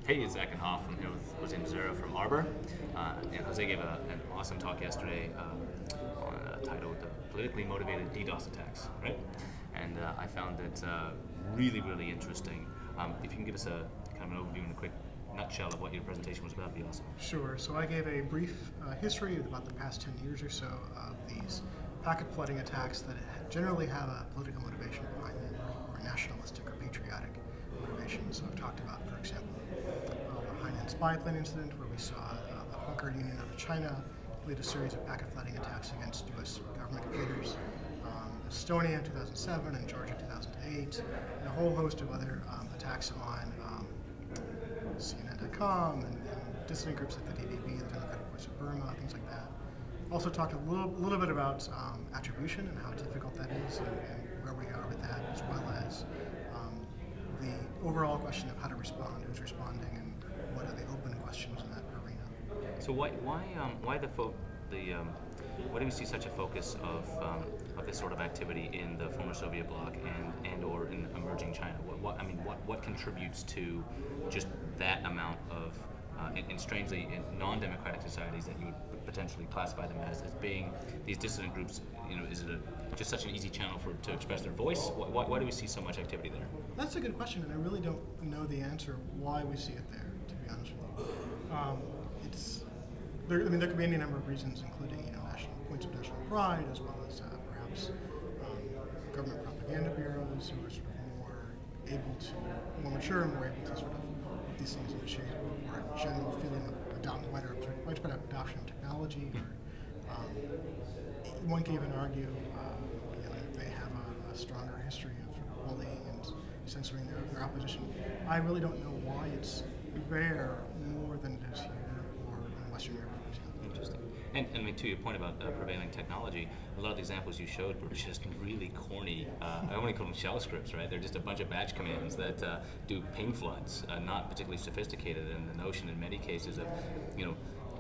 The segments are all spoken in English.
Hey, it's Zach and Hoff from here with Jose Nazario from Arbor. And Jose gave an awesome talk yesterday titled Politically Motivated DDoS Attacks, right? And I found it really, really interesting. If you can give us a kind of an overview in a quick nutshell of what your presentation was about, that'd be awesome. Sure. So I gave a brief history of about the past 10 years or so of these packet flooding attacks that generally have a political motivation behind them, or nationalistic or patriotic motivation. So I've talked about, for example, the Hainan spy plane incident, where we saw the Hawker Union out of China lead a series of packet flooding attacks against U.S. government computers. Estonia in 2007 and Georgia in 2008, and a whole host of other attacks on CNN.com and dissident groups like the DDB, the Democratic Voice of Burma, things like that. Also talked a little bit about attribution and how difficult that is and where we are with that, as well as the overall question of how to respond, who's responding, and what are the open questions in that arena. So why do we see such a focus of this sort of activity in the former Soviet bloc and or in emerging China? What contributes to just that amount of and strangely in non-democratic societies that you would potentially classify them as being these dissident groups? You know, is it just such an easy channel to express their voice? Why do we see so much activity there? That's a good question, and I really don't know the answer why we see it there, to be honest with you. There could be any number of reasons, including points of national pride, as well as perhaps government propaganda bureaus who are sort of more mature and more able to sort of put these things into shape, or a general feeling of widespread adoption of technology. Or one can even argue they have a stronger history of bullying and censoring their opposition. I really don't know why it's rare more than it is here or in Western Europe, for example. Interesting. And I mean, to your point about prevailing technology, a lot of the examples you showed were just really corny. I only call them shell scripts, right? They're just a bunch of batch commands that do ping floods, not particularly sophisticated. And the notion in many cases of,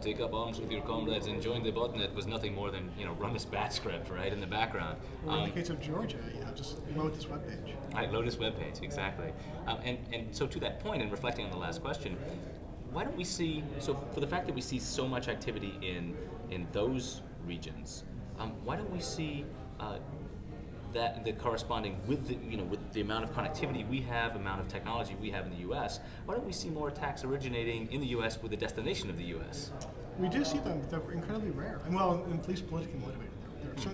take up arms with your comrades and join the botnet was nothing more than, run this batch script, right, in the background. Or in the case of Georgia, just load this webpage. Right, load this webpage, exactly. And so to that point, and reflecting on the last question, why don't we see, so for the fact that we see so much activity in those regions, why don't we see that the corresponding with the amount of connectivity we have, amount of technology we have in the U.S., why don't we see more attacks originating in the U.S. with the destination of the U.S.? We do see them, but they're incredibly rare. And well, at least politically motivated.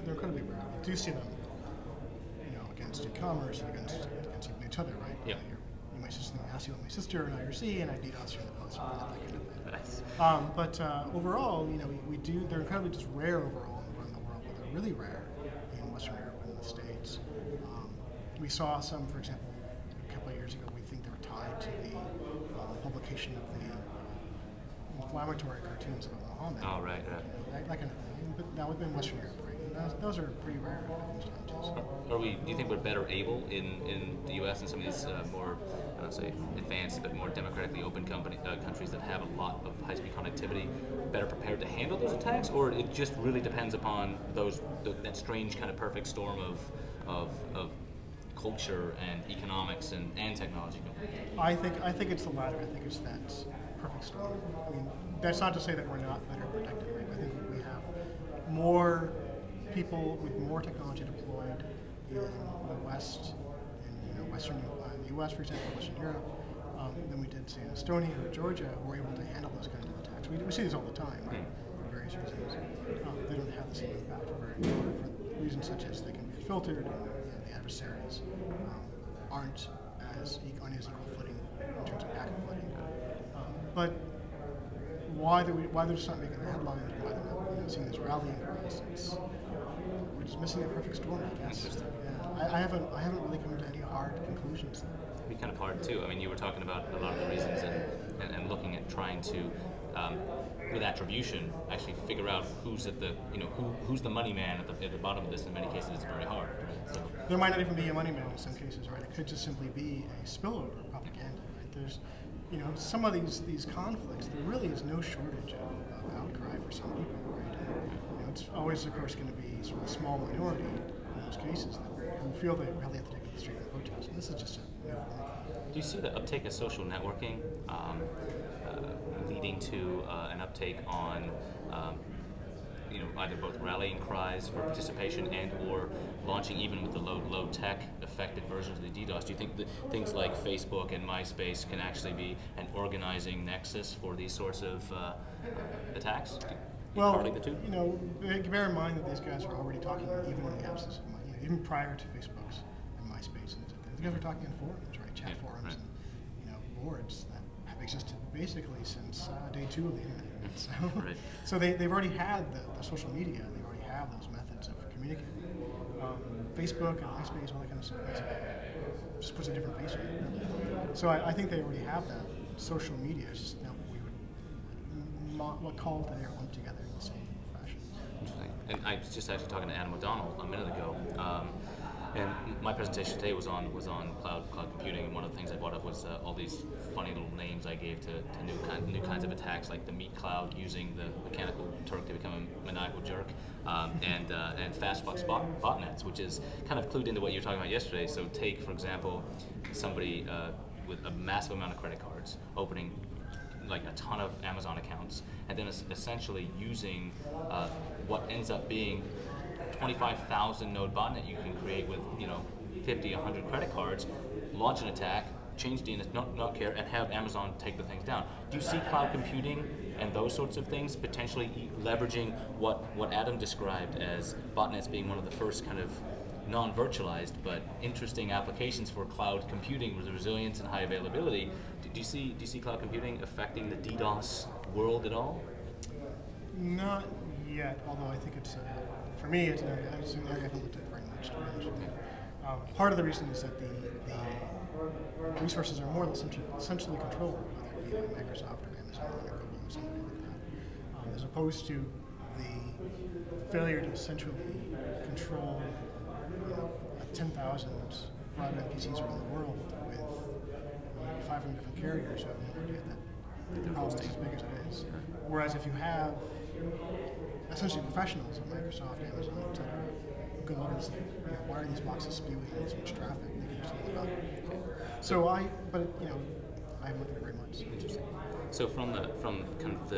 They're incredibly rare. We do see them, against e-commerce, against even each other, right? Yeah. You my sister, I asked you about my sister and IRC, and I DDoS you in the post, that kind of thing. Nice. But overall, we do. They're incredibly just rare overall around the world, but they're really rare in Western Europe and in the States. We saw some, for example, a couple of years ago. We think they were tied to the publication of the inflammatory cartoons about Muhammad. Oh, right. That kind of thing. But that would be in Western Europe, right? And those are pretty rare circumstances. Do you think we're better able in the U.S. and some of these more, I don't say advanced, but more democratically open countries that have a lot of high-speed connectivity, better prepared to handle those attacks, or it just really depends upon that strange kind of perfect storm of culture and economics and technology? I think it's the latter. I think it's that perfect storm. I mean, that's not to say that we're not better protected, right? I think we have more people with more technology deployed in the West, in Western the U.S., for example, Western Europe, than we did, say, in Estonia or Georgia, who were able to handle those kinds of attacks. We see these all the time, right? For various reasons. They don't have the same impact for reasons such as they can be filtered, and the adversaries aren't on as equal footing in terms of packet flooding. But why they're just not making the headlines, why they're not seeing this rallying cries, we're just missing a perfect storm, I guess. Interesting. Yeah, I haven't really come to any hard conclusions there. It'd be kind of hard too. I mean, you were talking about a lot of the reasons and looking at trying to, with attribution, actually figure out who's at the, who's the money man at the bottom of this. In many cases, it's very hard. Right? So there might not even be a money man in some cases, right? It could just simply be a spillover propaganda, right? There's, some of these conflicts, there really is no shortage of outcry for some people, right? And, it's always, of course, going to be sort of a small minority in those cases who feel they really have to take to the street and protest. And this is just a Do you see the uptake of social networking leading to an uptake on either both rallying cries for participation and or launching even with the low tech effective versions of the DDoS? Do you think that things like Facebook and MySpace can actually be an organizing nexus for these sorts of attacks? Well, correlate the two? Bear in mind that these guys are already talking even in the absence of even prior to Facebook's and MySpace. And these guys are talking in forums, right? Chat forums and boards that have existed basically since day 2 of the internet. So, so they've already had the social media. They already have those methods of communicating. Facebook and MySpace, all that kind of stuff, just puts a different face on it. So I think they already have that social media. It's just we would call today or lump together in the same fashion. Interesting. And I was just actually talking to Adam O'Donnell a minute ago. And my presentation today was on cloud computing, and one of the things I brought up was all these funny little names I gave to new kinds of attacks, like the meat cloud using the mechanical Turk to become a maniacal jerk, and fast fuck botnets, which is kind of clued into what you were talking about yesterday. So take, for example, somebody with a massive amount of credit cards, opening like a ton of Amazon accounts, and then essentially using what ends up being 25,000 node botnet you can create with 50, 100 credit cards, launch an attack, change DNS, not care, and have Amazon take the things down. Do you see cloud computing and those sorts of things potentially leveraging what Adam described as botnets being one of the first kind of non-virtualized but interesting applications for cloud computing with resilience and high availability? Do you see cloud computing affecting the DDoS world at all? Not yet, although I think it's for me, it's an area I haven't looked at very much, to be honest with you. Part of the reason is that the resources are more essentially controlled, whether it be like Microsoft or Amazon or Google or something like that, as opposed to the failure to centrally control 10,000 broadband PCs around the world with 500 different carriers who have no idea that the problem is as big as it is. Whereas if you have essentially professionals at Microsoft, Amazon, etc., who can look and say, why are these boxes spewing so much traffic? They can do something about it. So I haven't looked at it very much. Interesting. So from kind of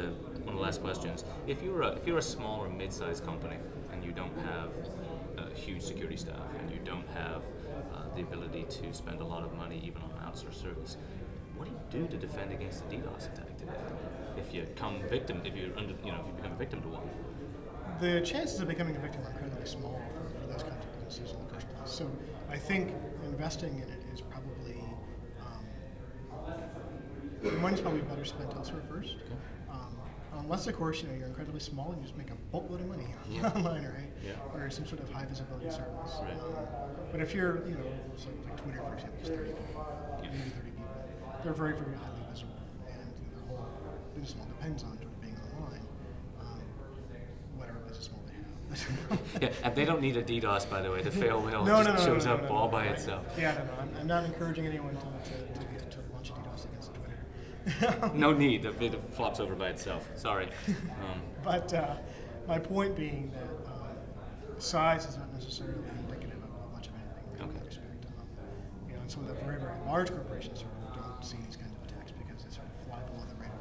one of the last questions, if you're a small or mid-sized company and you don't have a huge security staff and you don't have the ability to spend a lot of money even on an outsourced service, what do you do to defend against a DDoS attack today? If you become a victim to one? The chances of becoming a victim are incredibly small for those kinds of businesses in the first place. So I think investing in it is probably, the money's probably better spent elsewhere first. Okay. Unless, of course, you're incredibly small and you just make a boatload of money online, right? Yeah. Or some sort of high visibility service. Right. But if you're, so like Twitter, for example, is 30 people, maybe 30 people. They're very, very highly visible, and their whole business model depends on being online. Whatever business model they have. Yeah, and they don't need a DDoS, by the way. The fail whale shows up all by itself. Yeah, no. I'm not encouraging anyone to launch a DDoS against Twitter. No need. It flops over by itself. Sorry. But my point being that size is not necessarily indicative of much of anything in that respect. And some of the very, very large corporations don't see these kinds of attacks because they sort of fly below the radar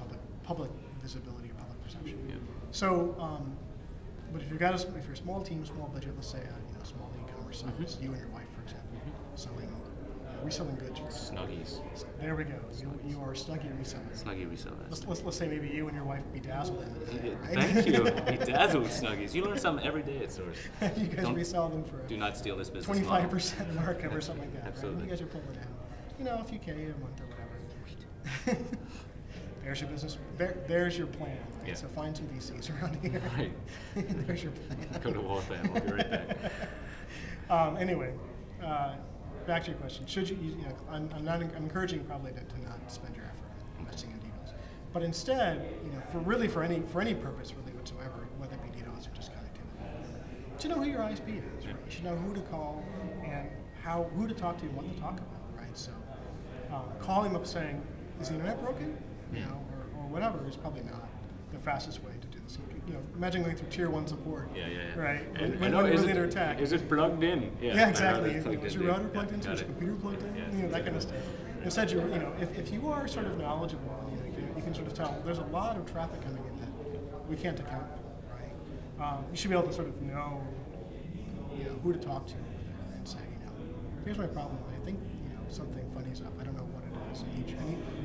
of public visibility or public perception. Yeah. So, but if you're a small team, small budget, let's say a small e-commerce service, you and your wife, for example, reselling goods. Snuggies. There we go. You are a Snuggie reseller. Snuggie reseller. Let's say maybe you and your wife bedazzle them. Right? Thank you. Bedazzle with Snuggies. You learn something every day at Source. You guys resell them for do not steal this business 25% markup or something like that. Absolutely. Right? You guys are pulling down, a few K a month or whatever. There's your business. There's your plan. Right? Yeah. So find some VCs around here. Right. There's your plan. Go to Hoff. We'll be right back. Anyway. Back to your question. Should you? I'm encouraging probably to not spend your effort investing in DDoS, but instead, for any purpose really whatsoever, whether it be DDoS or just connectivity, you should know who your ISP is. Right? You should know who to call and who to talk to and what to talk about. Right? So, calling them up saying, "Is the internet broken?" Or whatever is probably not the fastest way to do this. imagine going through tier 1 support. Yeah. Right. And When I know, we're really under attack. is it plugged in? Yeah, exactly. Plugged Is in, your router plugged into? got Is your it. computer plugged in? Yeah, That kind of stuff. Instead, if you are sort of knowledgeable, you can sort of tell there's a lot of traffic coming in that we can't account for, right? You should be able to sort of know, who to talk to and say, here's my problem. I think something funny's up. I don't know what it is.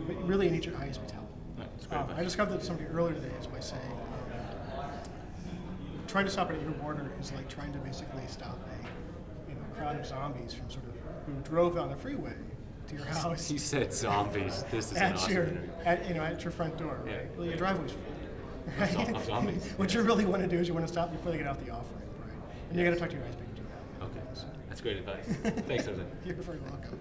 But really, you need your ISP tell. That's great advice. I discovered something earlier today is by saying trying to stop it at your border is like trying to basically stop a crowd of zombies from sort of who drove down the freeway to your house. He said zombies. This is an awesome interview. At your front door. Right? Yeah. Well, your driveway's full. Of zombies. What you really want to do is you want to stop before they get off the off-ramp, right? And you got to talk to your ISP to do that. Okay. That's great advice. Thanks, Jose. You're very welcome.